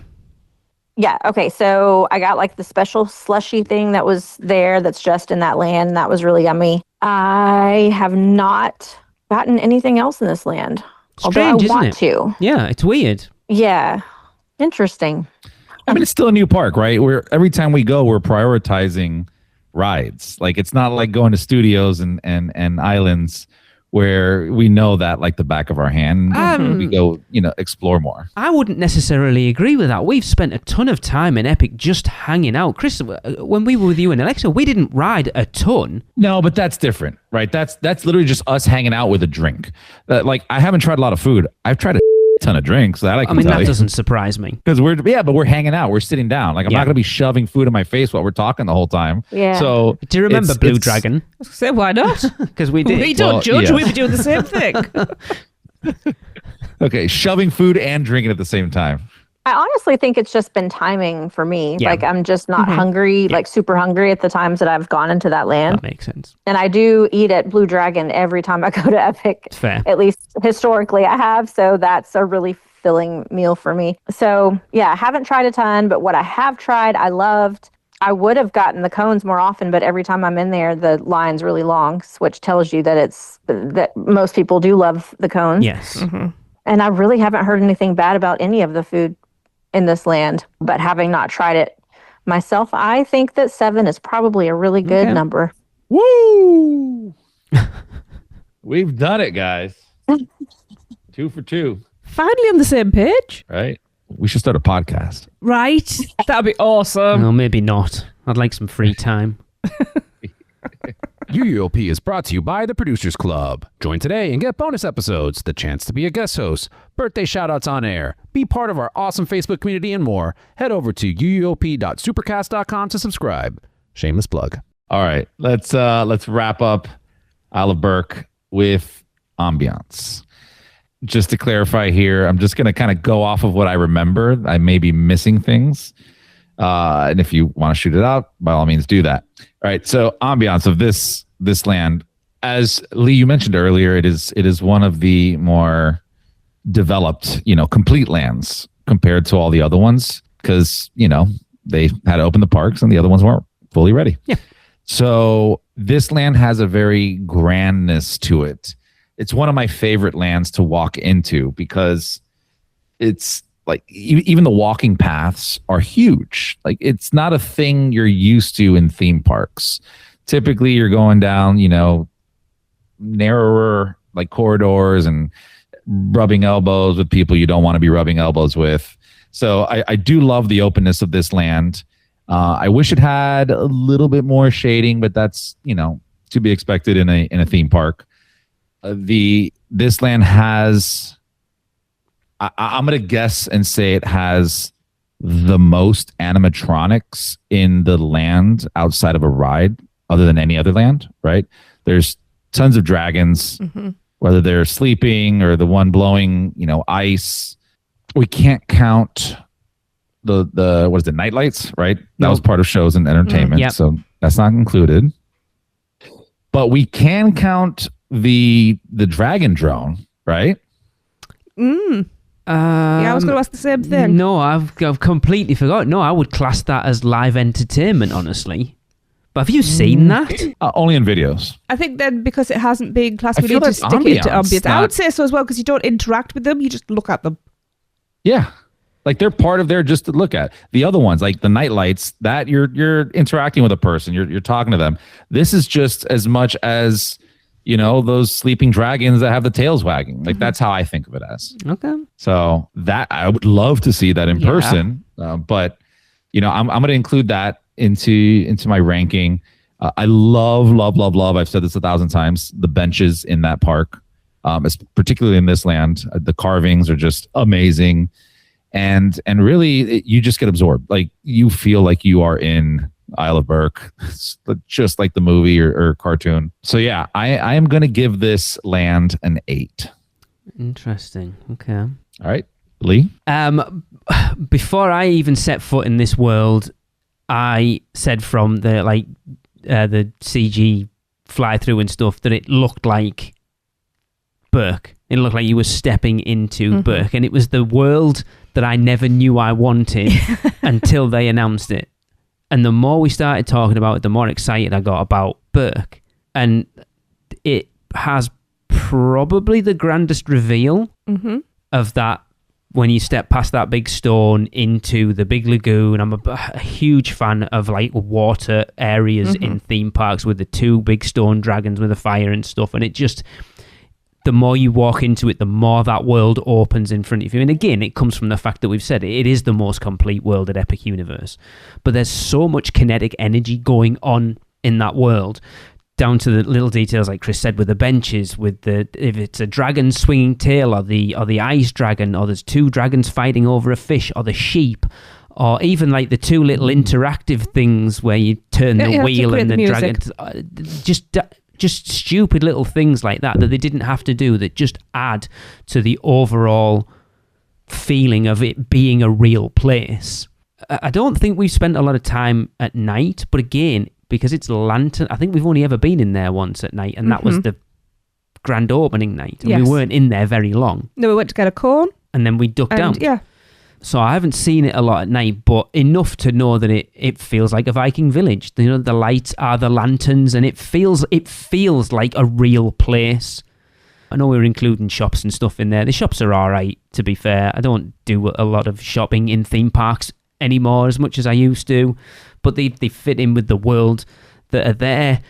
S6: Yeah. Okay. So I got like the special slushy thing that was there that's just in that land. And that was really yummy. I have not gotten anything else in this land.
S4: Strange,
S6: although I want
S4: isn't it?
S6: to.
S4: Yeah, it's weird.
S6: Yeah. Interesting.
S3: I mean, it's still a new park, right? Every time we go, we're prioritizing rides. Like it's not like going to studios and islands where we know that like the back of our hand. We go, explore more.
S4: I wouldn't necessarily agree with that. We've spent a ton of time in Epic just hanging out. Chris, when we were with you and Alexa, we didn't ride a ton.
S3: No, but that's different, right? That's literally just us hanging out with a drink. Like I haven't tried a lot of food. I've tried a ton of drinks. That
S4: doesn't surprise me
S3: because but we're hanging out. We're sitting down. Like I'm not going to be shoving food in my face while we're talking the whole time.
S6: Yeah.
S3: So
S4: do you remember Blue Dragon?
S5: I said, why not?
S4: Because we did.
S5: We don't judge. We were doing the same thing.
S3: Okay, shoving food and drinking at the same time.
S6: I honestly think it's just been timing for me.
S4: Yeah.
S6: Like I'm just not hungry, like super hungry at the times that I've gone into that land.
S4: That makes sense.
S6: And I do eat at Blue Dragon every time I go to Epic.
S4: It's fair.
S6: At least historically I have. So that's a really filling meal for me. So yeah, I haven't tried a ton, but what I have tried, I loved. I would have gotten the cones more often, but every time I'm in there, the line's really long, which tells you that most people do love the cones.
S4: Yes.
S5: Mm-hmm.
S6: And I really haven't heard anything bad about any of the food in this land, but having not tried it myself, I think that 7 is probably a really good number.
S3: Woo! We've done it, guys. 2 for 2.
S5: Finally on the same page.
S3: Right? We should start a podcast.
S5: Right. That'd be awesome.
S4: No, maybe not. I'd like some free time.
S8: UUOP is brought to you by the Producers Club. Join today and get bonus episodes, the chance to be a guest host, birthday shoutouts on air, be part of our awesome Facebook community, and more. Head over to uuop.supercast.com to subscribe. Shameless plug.
S3: All right, let's wrap up Isle of Berk with ambiance. Just to clarify here, I'm just going to kind of go off of what I remember. I may be missing things. And if you want to shoot it out, by all means, do that. All right. So ambiance of this land, as Lee, you mentioned earlier, it is one of the more developed, complete lands compared to all the other ones because, they had to open the parks and the other ones weren't fully ready.
S4: Yeah.
S3: So this land has a very grandness to it. It's one of my favorite lands to walk into because it's like even the walking paths are huge. Like it's not a thing you're used to in theme parks. Typically you're going down, narrower like corridors and rubbing elbows with people you don't want to be rubbing elbows with. So I do love the openness of this land. I wish it had a little bit more shading, but that's, to be expected in a theme park. this land has. I'm gonna guess and say it has the most animatronics in the land outside of a ride, other than any other land. Right? There's tons of dragons, whether they're sleeping or the one blowing, ice. We can't count the what is it, night lights, right? That was part of shows and entertainment, so that's not included. But we can count the dragon drone, right?
S5: I was going to ask the same thing.
S4: No, I've completely forgot. No, I would class that as live entertainment, honestly. But have you seen that?
S3: Only in videos.
S5: I think then because it hasn't been classed, we
S3: feel
S5: need to
S3: that's
S5: stick it to
S3: ambience,
S5: ambience. I would say so as well, because you don't interact with them, you just look at them.
S3: Yeah. Like they're part of there just to look at. The other ones, like the night lights, that you're interacting with a person, you're talking to them. This is just as much as, those sleeping dragons that have the tails wagging. Like that's how I think of it as.
S4: Okay.
S3: So that I would love to see that in person, but I'm going to include that into my ranking. I love. I've said this 1,000 times. The benches in that park, particularly in this land, the carvings are just amazing, and really you just get absorbed. Like you feel like you are in Isle of Berk, just like the movie or cartoon. So yeah, I am going to give this land an 8.
S4: Interesting. Okay.
S3: All right, Lee.
S4: Before I even set foot in this world, I said from the CG fly through and stuff that it looked like Berk. It looked like you were stepping into Berk, and it was the world that I never knew I wanted until they announced it. And the more we started talking about it, the more excited I got about Berk. And it has probably the grandest reveal of that. When you step past that big stone into the big lagoon, I'm a huge fan of like water areas in theme parks with the 2 big stone dragons with the fire and stuff. And it just, the more you walk into it, the more that world opens in front of you. And again, it comes from the fact that we've said it is the most complete world at Epic Universe. But there's so much kinetic energy going on in that world, down to the little details like Chris said with the benches, with the if it's a dragon swinging tail or the ice dragon, or there's 2 dragons fighting over a fish, or the sheep, or even like the 2 little interactive things where you turn the wheel and the dragon, just stupid little things like that they didn't have to do, that just add to the overall feeling of it being a real place. I don't think we've spent a lot of time at night, but again, because it's lantern, I think we've only ever been in there once at night, and that was the grand opening night. And we weren't in there very long.
S5: No, we went to get a corn.
S4: And then we ducked out.
S5: Yeah.
S4: So I haven't seen it a lot at night, but enough to know that it feels like a Viking village. The lights are the lanterns, and it feels like a real place. I know we were including shops and stuff in there. The shops are all right, to be fair. I don't do a lot of shopping in theme parks anymore as much as I used to, but they fit in with the world that are there.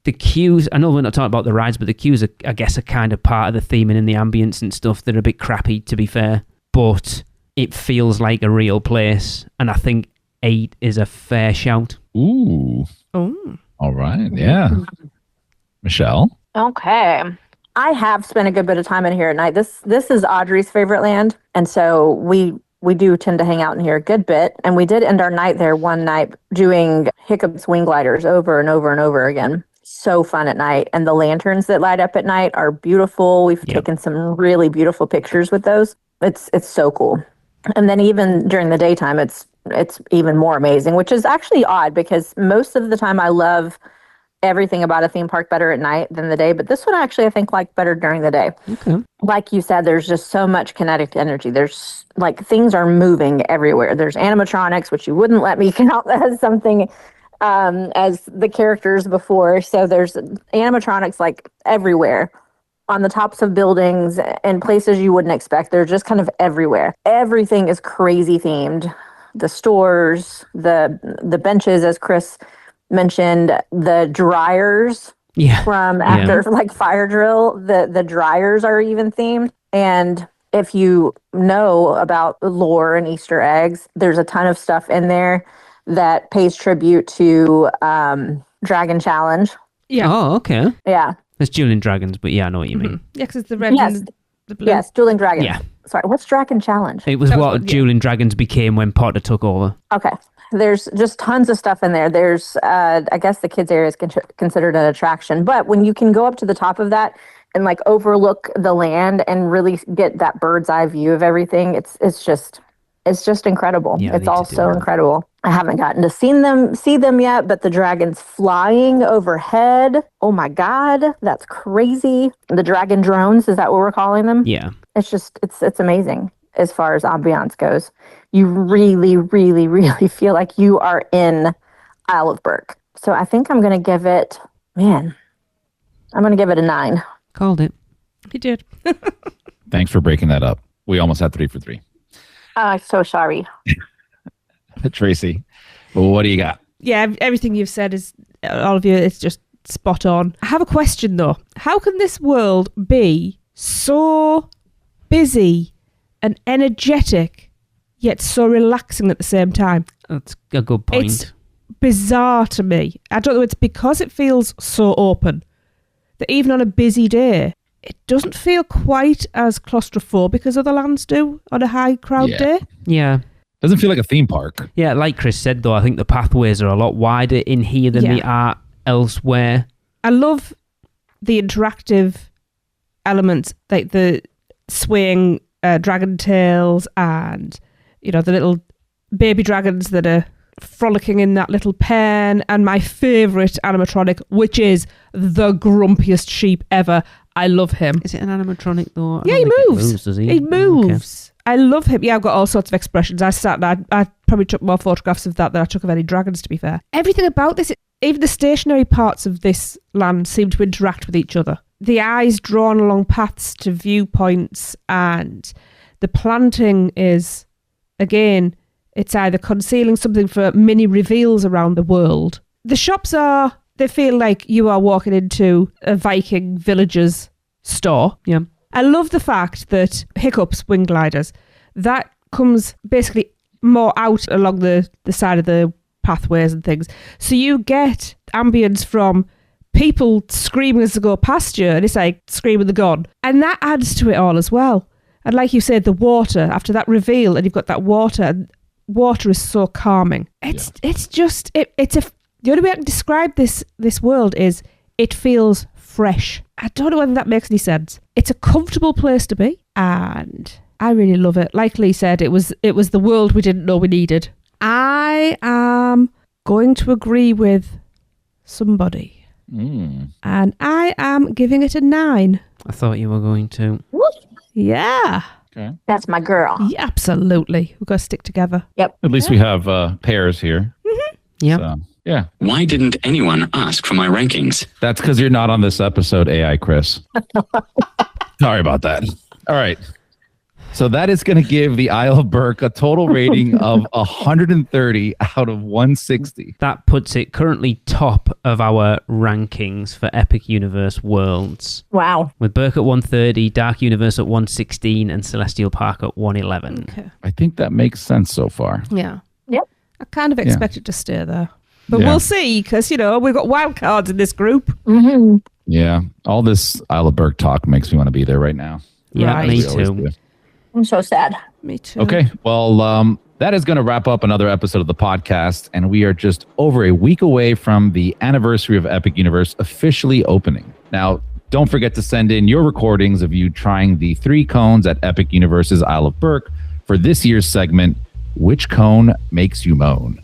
S4: The queues, I know we're not talking about the rides, but the queues, I guess, are kind of part of the theming and the ambience and stuff. They're a bit crappy, to be fair, but it feels like a real place, and I think 8 is a fair shout.
S3: Ooh.
S5: Oh.
S3: All right, yeah. Michelle?
S6: Okay. I have spent a good bit of time in here at night. This is Audrey's favorite land, and so we do tend to hang out in here a good bit. And we did end our night there one night doing Hiccup's wing gliders over and over and over again. So fun at night. And the lanterns that light up at night are beautiful. We've taken some really beautiful pictures with those. It's so cool. And then even during the daytime, it's even more amazing, which is actually odd because most of the time I love everything about a theme park better at night than the day. But this one actually I think like better during the day.
S4: Okay.
S6: Like you said, there's just so much kinetic energy. There's like things are moving everywhere. There's animatronics, which you wouldn't let me count as something as the characters before. So there's animatronics like everywhere on the tops of buildings and places you wouldn't expect. They're just kind of everywhere. Everything is crazy themed. The stores, the benches, as Chris mentioned, the dryers from after like fire drill, the dryers are even themed. And if you know about lore and Easter eggs, there's a ton of stuff in there that pays tribute to Dragon Challenge.
S4: Yeah. Oh, okay.
S6: Yeah.
S4: It's Dueling Dragons, but yeah, I know what you mean.
S5: Yeah, because it's the red
S6: Yes.
S5: and the blue.
S6: Yes, Dueling Dragons.
S4: Yeah.
S6: Sorry, what's Dragon Challenge?
S4: It was
S5: That was
S4: what
S5: what- yeah.
S4: Dueling Dragons became when Potter took over.
S6: Okay. There's just tons of stuff in there. There's, I guess the kids area is considered an attraction, but when you can go up to the top of that and like overlook the land and really get that bird's eye view of everything, it's just incredible.
S4: Yeah, I
S6: It's
S4: need to
S6: all
S4: do
S6: so
S4: that.
S6: incredible. I haven't gotten to see them yet, but the dragons flying overhead. Oh my God, that's crazy. The dragon drones, is that what we're calling them?
S4: Yeah.
S6: It's just, it's amazing as far as ambiance goes. You really, really, really feel like you are in Isle of Berk. So I think I'm going to give it, I'm going to give it a 9.
S4: Called it.
S5: He did.
S3: Thanks for breaking that up. We almost had 3 for 3.
S6: So sorry.
S3: Tracy, what do you got?
S5: Yeah, everything you've said is, all of you, it's just spot on. I have a question though. How can this world be so busy and energetic, yet so relaxing at the same time?
S4: That's a good point.
S5: It's bizarre to me. I don't know, it's because it feels so open that even on a busy day, it doesn't feel quite as claustrophobic as other lands do on a high crowd
S3: Yeah.
S5: day.
S4: Yeah.
S3: Doesn't feel like a theme park.
S4: Yeah, like Chris said, though, I think the pathways are a lot wider in here than
S5: Yeah.
S4: they are elsewhere.
S5: I love the interactive elements, like the swaying dragon tails and, you know, the little baby dragons that are frolicking in that little pen, and my favourite animatronic, which is the grumpiest sheep ever. I love him.
S4: Is it an animatronic, though? I
S5: Yeah,
S4: don't
S5: he
S4: think it
S5: moves.
S4: does he?
S5: He
S4: Oh,
S5: moves. I love him. Yeah, I've got all sorts of expressions. I sat and I probably took more photographs of that than I took of any dragons, to be fair. Everything about this, even the stationary parts of this land seem to interact with each other. The eyes drawn along paths to viewpoints, and the planting is, again, it's either concealing something for mini reveals around the world. The shops they feel like you are walking into a Viking villager's store.
S4: Yeah.
S5: I love the fact that Hiccup's wing gliders, that comes basically more out along the side of the pathways and things. So you get ambience from people screaming as they go past you, and it's like screaming the gun. And that adds to it all as well. And like you said, the water, after that reveal, and you've got that water, and water is so calming. It's just, the only way I can describe this world is it feels fresh. I don't know whether that makes any sense. It's a comfortable place to be, and I really love it. Like Lee said, it was the world we didn't know we needed. I am going to agree with somebody, and I am giving it a 9.
S4: I thought you were going to.
S5: Yeah.
S3: Okay.
S6: That's my girl.
S5: Yeah, absolutely. We've got to stick together.
S6: Yep.
S3: At least we have pairs here.
S4: Yeah.
S3: So, yeah.
S2: Why didn't anyone ask for my rankings?
S3: That's because you're not on this episode, AI Chris. Sorry about that. All right. So that is going to give the Isle of Berk a total rating of 130 out of 160.
S4: That puts it currently top of our rankings for Epic Universe worlds.
S6: Wow.
S4: With Berk at 130, Dark Universe at 116, and Celestial Park at 111.
S5: Okay.
S3: I think that makes sense so far.
S5: Yeah.
S6: Yep.
S5: I kind of expect it to stay there. But
S3: Yeah.
S5: we'll see, because, you know, we've got wild cards in this group.
S6: Mm-hmm.
S3: Yeah. All this Isle of Berk talk makes me want to be there right now.
S4: Yeah,
S5: Right.
S4: me
S3: We always
S4: too.
S3: do.
S6: I'm so sad.
S5: Me too.
S3: Okay. Well, that is going to wrap up another episode of the podcast. And we are just over a week away from the anniversary of Epic Universe officially opening. Now, don't forget to send in your recordings of you trying the 3 cones at Epic Universe's Isle of Berk for this year's segment, Which Cone Makes You Moan?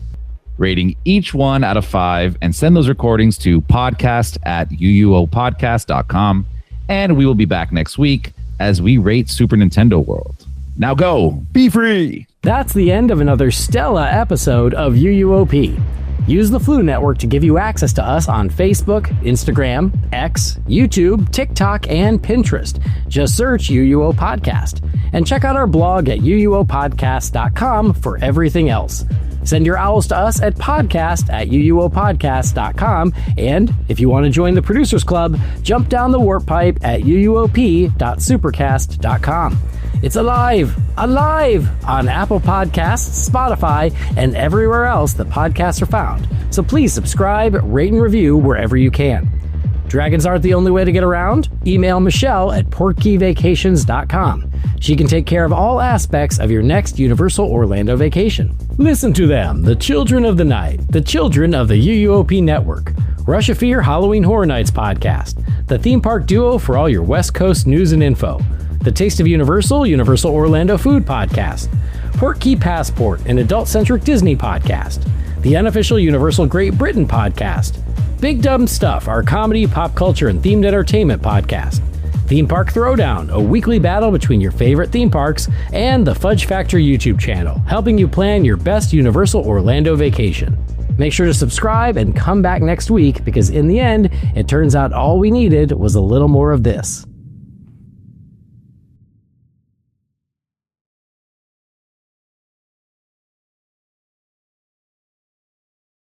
S3: Rating each one out of 5, and send those recordings to podcast@uuopodcast.com. And we will be back next week as we rate Super Nintendo World. Now go, be free.
S9: That's the end of another Stella episode of UUOP. Use the Flu Network to give you access to us on Facebook, Instagram, X, YouTube, TikTok, and Pinterest. Just search UUO Podcast. And check out our blog at uuopodcast.com for everything else. Send your owls to us at podcast@uuopodcast.com. And if you want to join the Producers Club, jump down the warp pipe at uuop.supercast.com. It's alive on Apple Podcasts, Spotify, and everywhere else that podcasts are found. So please subscribe, rate, and review wherever you can. Dragons aren't the only way to get around. Email Michelle at portkeyvacations.com. She can take care of all aspects of your next Universal Orlando vacation. Listen to them, the Children of the Night, the children of the UUOP Network, Rush of Fear Halloween Horror Nights podcast, the theme park duo for all your West Coast news and info, the Taste of Universal, Universal Orlando Food podcast, Port Key Passport, an adult-centric Disney podcast, the unofficial Universal Great Britain podcast, Big Dumb Stuff, our comedy, pop culture, and themed entertainment podcast, Theme Park Throwdown, a weekly battle between your favorite theme parks, and the Fudge Factor YouTube channel, helping you plan your best Universal Orlando vacation. Make sure to subscribe and come back next week because in the end, it turns out all we needed was a little more of this.